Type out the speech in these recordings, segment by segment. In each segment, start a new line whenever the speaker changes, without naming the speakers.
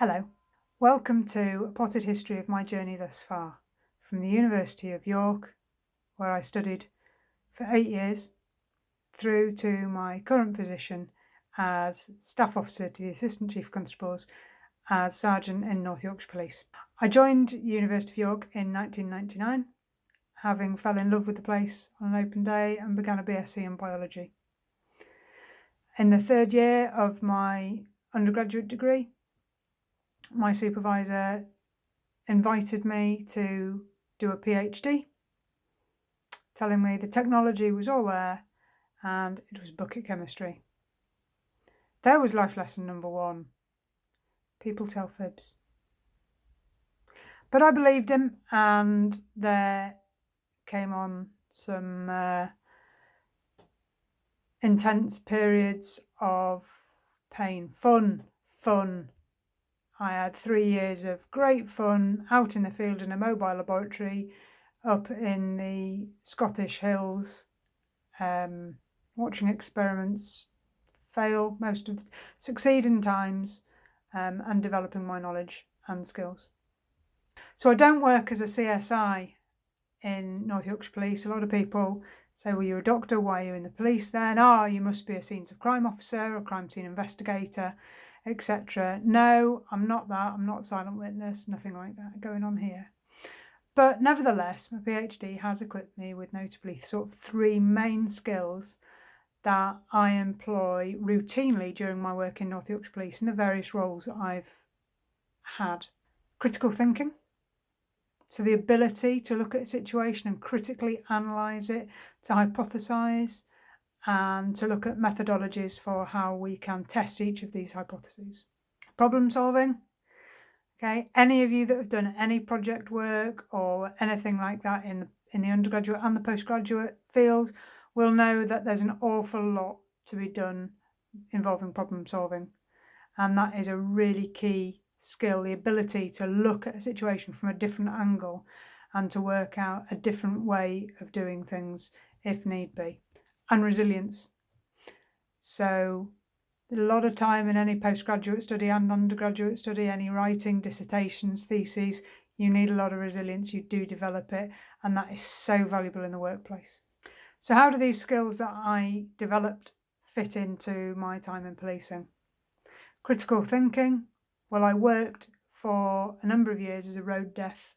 Hello, welcome to a potted history of my journey thus far, from the University of York, where I studied for 8 years, through to my current position as Staff Officer to the Assistant Chief Constables as Sergeant in North Yorkshire Police. I joined University of York in 1999, having fell in love with the place on an open day and began a BSc in biology. In the third year of my undergraduate degree, my supervisor invited me to do a PhD, telling me the technology was all there and it was bucket chemistry. There was life lesson number one. People tell fibs. But I believed him, and there came on some intense periods of pain. Fun. I had 3 years of great fun out in the field in a mobile laboratory up in the Scottish hills, watching experiments fail, succeed in times, and developing my knowledge and skills. So I don't work as a CSI in North Yorkshire Police. A lot of people say, well, you're a doctor, why are you in the police then? You must be a scenes of crime officer or crime scene investigator, etc. No, I'm not that. I'm not a silent witness, nothing like that going on here. But nevertheless, my PhD has equipped me with notably sort of 3 main skills that I employ routinely during my work in North Yorkshire Police in the various roles that I've had. Critical thinking, so the ability to look at a situation and critically analyse it, to hypothesise, and to look at methodologies for how we can test each of these hypotheses. Problem solving. Okay, any of you that have done any project work or anything like that in the undergraduate and the postgraduate field will know that there's an awful lot to be done involving problem solving, and that is a really key skill, the ability to look at a situation from a different angle and to work out a different way of doing things if need be. And resilience. So a lot of time in any postgraduate study and undergraduate study, any writing, dissertations, theses, you need a lot of resilience. You do develop it, and that is so valuable in the workplace. So how do these skills that I developed fit into my time in policing? Critical thinking. Well, I worked for a number of years as a road death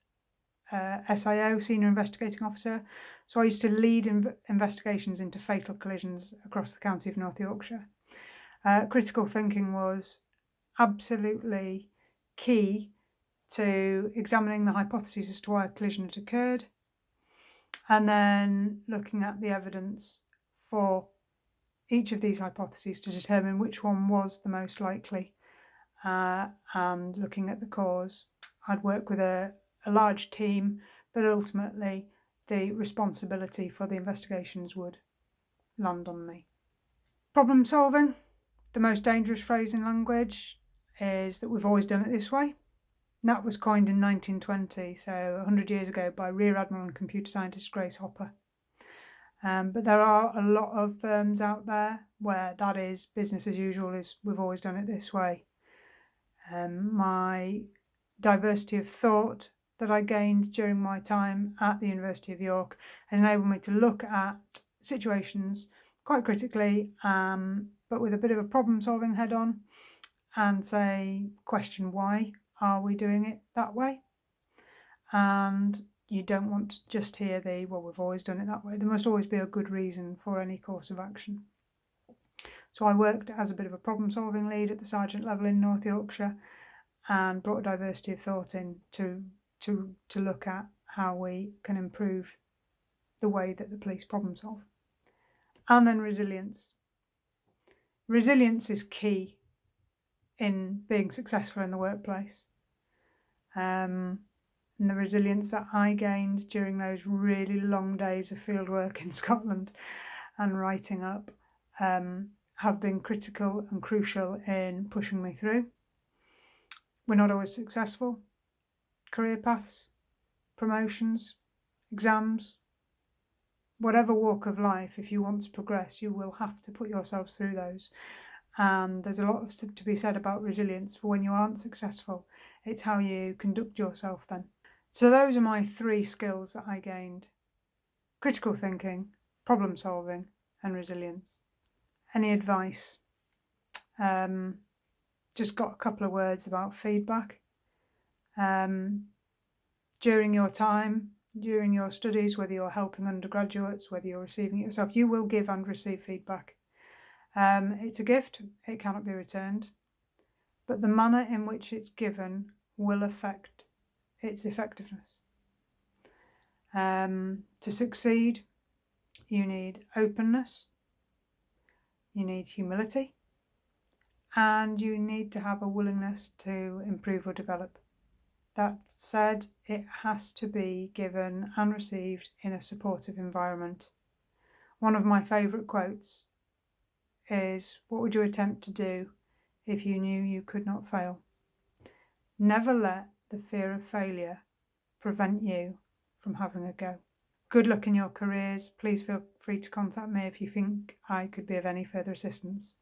SIO, Senior Investigating Officer. So I used to lead investigations into fatal collisions across the county of North Yorkshire. Critical thinking was absolutely key to examining the hypotheses as to why a collision had occurred, and then looking at the evidence for each of these hypotheses to determine which one was the most likely, and looking at the cause. I'd work with a large team, but ultimately the responsibility for the investigations would land on me. Problem solving. The most dangerous phrase in language is that we've always done it this way. And that was coined in 1920, so 100 years ago, by Rear Admiral and computer scientist Grace Hopper. But there are a lot of firms out there where that is business as usual, is we've always done it this way. My diversity of thought that I gained during my time at the University of York has enabled me to look at situations quite critically, but with a bit of a problem-solving head-on, and question why are we doing it that way? And you don't want to just hear well, we've always done it that way. There must always be a good reason for any course of action. So I worked as a bit of a problem-solving lead at the sergeant level in North Yorkshire, and brought a diversity of thought in to look at how we can improve the way that the police problem solve. And then resilience. Resilience is key in being successful in the workplace. And the resilience that I gained during those really long days of field work in Scotland and writing up have been critical and crucial in pushing me through. We're not always successful. Career paths, promotions, exams, whatever walk of life, if you want to progress, you will have to put yourselves through those. And there's a lot to be said about resilience for when you aren't successful. It's how you conduct yourself then. So those are my 3 skills that I gained: critical thinking, problem solving, and resilience. Any advice? Just got a couple of words about feedback. During your time, during your studies, whether you're helping undergraduates, whether you're receiving it yourself, you will give and receive feedback. It's a gift, it cannot be returned, but the manner in which it's given will affect its effectiveness. To succeed, you need openness, you need humility, and you need to have a willingness to improve or develop. That said, it has to be given and received in a supportive environment. One of my favourite quotes is, "What would you attempt to do if you knew you could not fail?" Never let the fear of failure prevent you from having a go. Good luck in your careers. Please feel free to contact me if you think I could be of any further assistance.